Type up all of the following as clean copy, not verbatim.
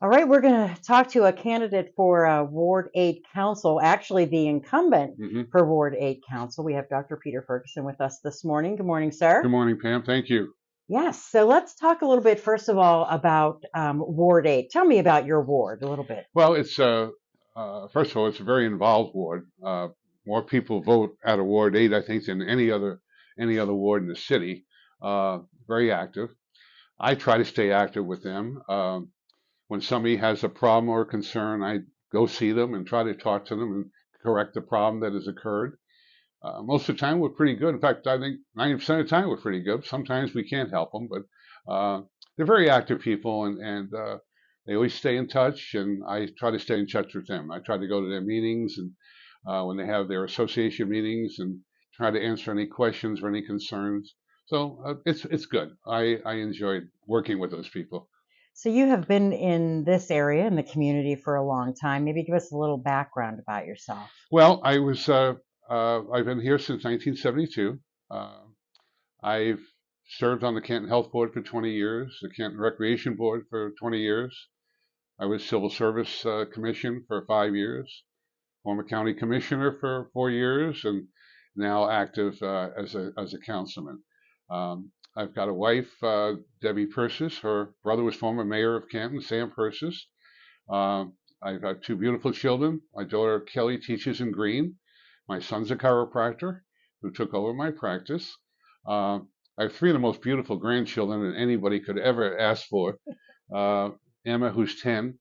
All right, we're going to talk to a candidate for Ward 8 Council, actually the incumbent Hmm. for Ward 8 Council. We have Dr. Peter Ferguson with us this morning. Good morning, Good sir. morning, Pam. Thank you. Yes, so let's talk a little bit, first of all, about Ward 8. Tell me about your ward a little bit. Well, it's first of all, it's a very involved ward. More people vote out of Ward 8, I think, than any other ward in the city. Very active. I try to stay active with them. When somebody has a problem or a concern, I go see them and try to talk to them and correct the problem that has occurred. Most of the time, we're pretty good. In fact, I think 90% of the time we're pretty good. Sometimes we can't help them, but they're very active people, and they always stay in touch. And I try to stay in touch with them. I try to go to their meetings and when they have their association meetings, and try to answer any questions or any concerns. So it's good. I enjoy working with those people. So you have been in this area in the community for a long time. Maybe give us a little background about yourself. Well, I've been here since 1972. Uh, I've served on the Canton Health Board for 20 years, the Canton Recreation Board for 20 years. I was Civil Service Commission for 5 years, former county commissioner for 4 years, and now active as a councilman. I've got a wife, Debbie Persis. Her brother was former mayor of Canton, Sam Persis. Uh, I've got two beautiful children. My daughter Kelly teaches in Green. My son's a chiropractor who took over my practice. Uh, I have three of the most beautiful grandchildren that anybody could ever ask for. Uh, Emma, who's 10,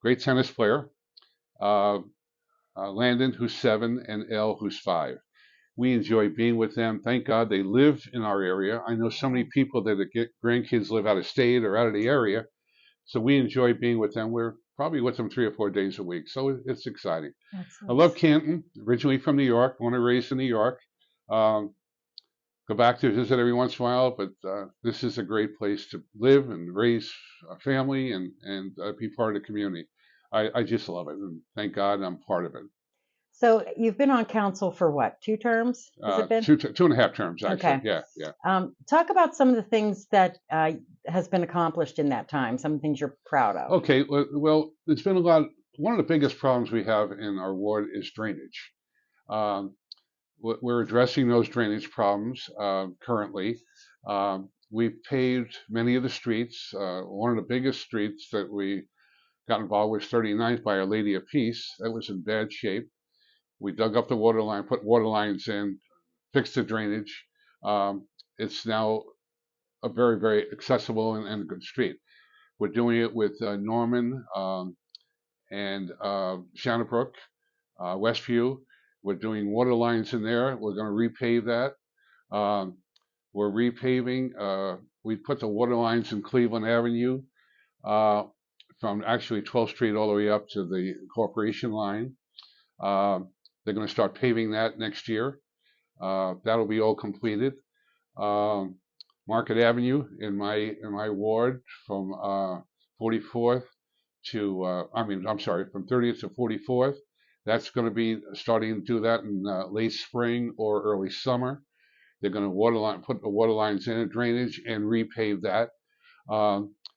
great tennis player. Uh, Landon, who's 7, and Elle, who's 5. We enjoy being with them. Thank God they live in our area. I know so many people that get grandkids live out of state or out of the area, so we enjoy being with them. We're probably with them 3 or 4 days a week, so it's exciting. That's I love nice. Canton, originally from New York, born and raised in New York. Um, Go back to visit every once in a while, but this is a great place to live and raise a family and be part of the community. I just love it, and thank God I'm part of it. So you've been on council for what, 2 terms? Has it been? Two and a half terms, actually. Okay. Yeah, yeah. Talk about some of the things that has been accomplished in that time, some things you're proud of. Okay, well, it's been a lot. One of the biggest problems we have in our ward is drainage. Um, we're addressing those drainage problems currently. We've paved many of the streets. One of the biggest streets that we got involved with, 39th by Our Lady of Peace. That was in bad shape. We dug up the water line, put water lines in, fixed the drainage. It's now a very, very accessible and a good street. We're doing it with Norman and Shannabrook, Westview. We're doing water lines in there. We're going to repave that. Um, we're repaving. We put the water lines in Cleveland Avenue uh, from actually 12th Street all the way up to the Corporation line. Um, they're going to start paving that next year. That'll be all completed. Um, Market Avenue in my ward from 44th to I'm sorry, from 30th to 44th. That's going to be starting to do that in late spring or early summer. They're going to put the water lines in, drainage, and repave that.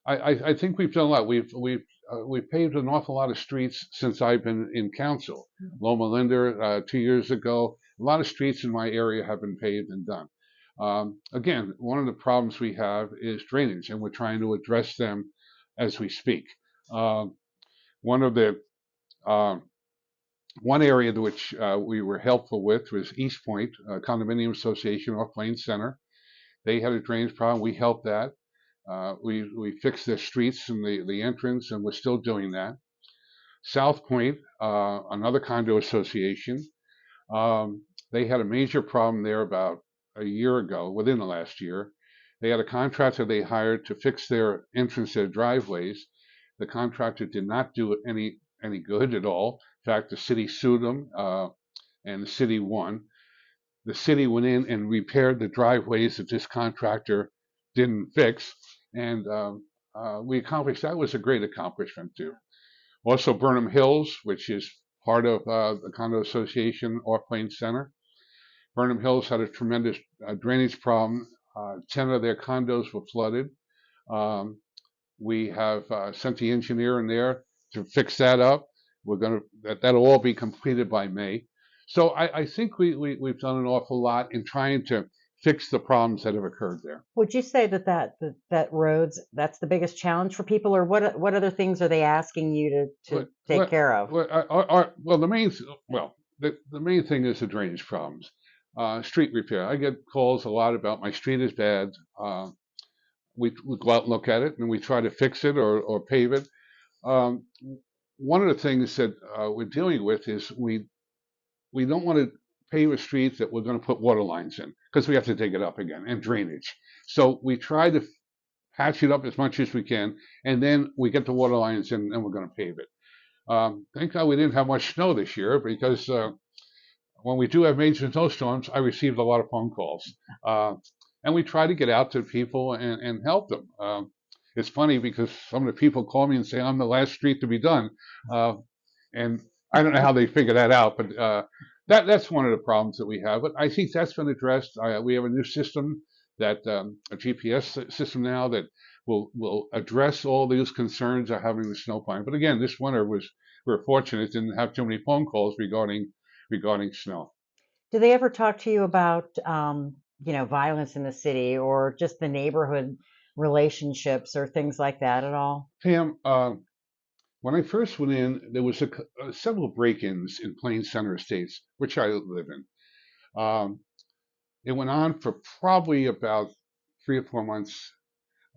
I think we've done a lot. We've paved an awful lot of streets since I've been in council. Loma Linda 2 years ago. A lot of streets in my area have been paved and done. Again, one of the problems we have is drainage, and we're trying to address them as we speak. Um, one of the um, one area to which we were helpful with was East Point Condominium Association off Plains Center. They had a drainage problem. We helped that. We fixed their streets and the entrance, and we're still doing that. South Point, another condo association, they had a major problem there about a year ago, within the last year. They had a contractor they hired to fix their entrance, their driveways. The contractor did not do any good at all. In fact, the city sued them, and the city won. The city went in and repaired the driveways that this contractor didn't fix, and we accomplished that. Was a great accomplishment too. Also, Burnham Hills, which is part of the condo association off Plains Center. Burnham Hills had a tremendous drainage problem. 10 of their condos were flooded. Um, We have sent the engineer in there to fix that up. That'll all be completed by May. So I think we've done an awful lot in trying to fix the problems that have occurred there. Would you say that roads, that's the biggest challenge for people, or what other things are they asking you to What, take what, care of? well, the main thing is the drainage problems. Street repair. I get calls a lot about my street is bad. We go out and look at it, and we try to fix it or pave it. Um, One of the things that we're dealing with is we don't want to pave a street that we're going to put water lines in because we have to dig it up again and drainage. So we try to patch it up as much as we can, and then we get the water lines in and we're going to pave it. Thank God we didn't have much snow this year because when we do have major snowstorms, I received a lot of phone calls. Uh, and we try to get out to people and help them. It's funny because some of the people call me and say, I'm the last street to be done. Uh, and I don't know how they figure that out, but that's one of the problems that we have. But I think that's been addressed. We have a new system a GPS system now that will address all these concerns of having the snow pine. But again, this winter we're fortunate didn't have too many phone calls regarding snow. Do they ever talk to you about, violence in the city or just the neighborhood relationships or things like that at all? Pam, when I first went in, there was several break-ins in Plain Center Estates, which I live in. It went on for probably about 3 or 4 months.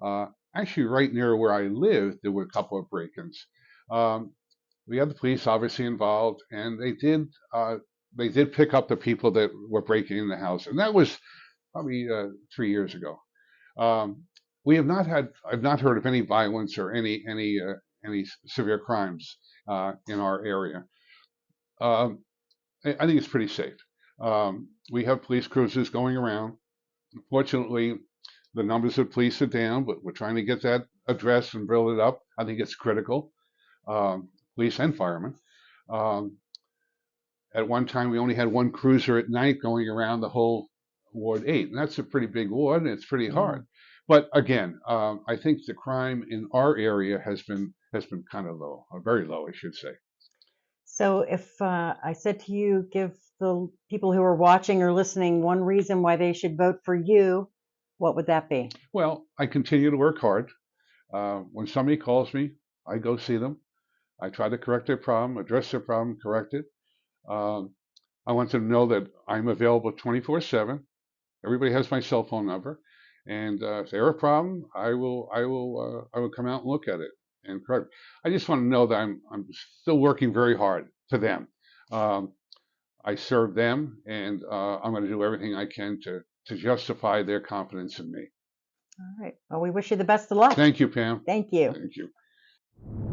Uh, Actually, right near where I lived, there were a couple of break-ins. Um, we had the police obviously involved, and they did pick up the people that were breaking in the house, and that was probably 3 years ago. Um, we have not had I've not heard of any violence or any severe crimes in our area. Um, I think it's pretty safe. We have police cruisers going around. Fortunately, the numbers of police are down, but we're trying to get that addressed and build it up. I think it's critical. Police and firemen. Um, at one time, we only had one cruiser at night going around the whole Ward 8, and that's a pretty big ward, and it's pretty Yeah. hard. But again, I think the crime in our area has been kind of low, or very low, I should say. So if I said to you, give the people who are watching or listening one reason why they should vote for you, what would that be? Well, I continue to work hard. When somebody calls me, I go see them. I try to correct their problem, address their problem, correct it. Um, I want them to know that I'm available 24/7. Everybody has my cell phone number, and if they have a problem, I will come out and look at it and correct. I just want to know that I'm still working very hard for them. Um, I serve them, and I'm going to do everything I can to justify their confidence in me. All right. Well, we wish you the best of luck. Thank you, Pam. Thank you. Thank you.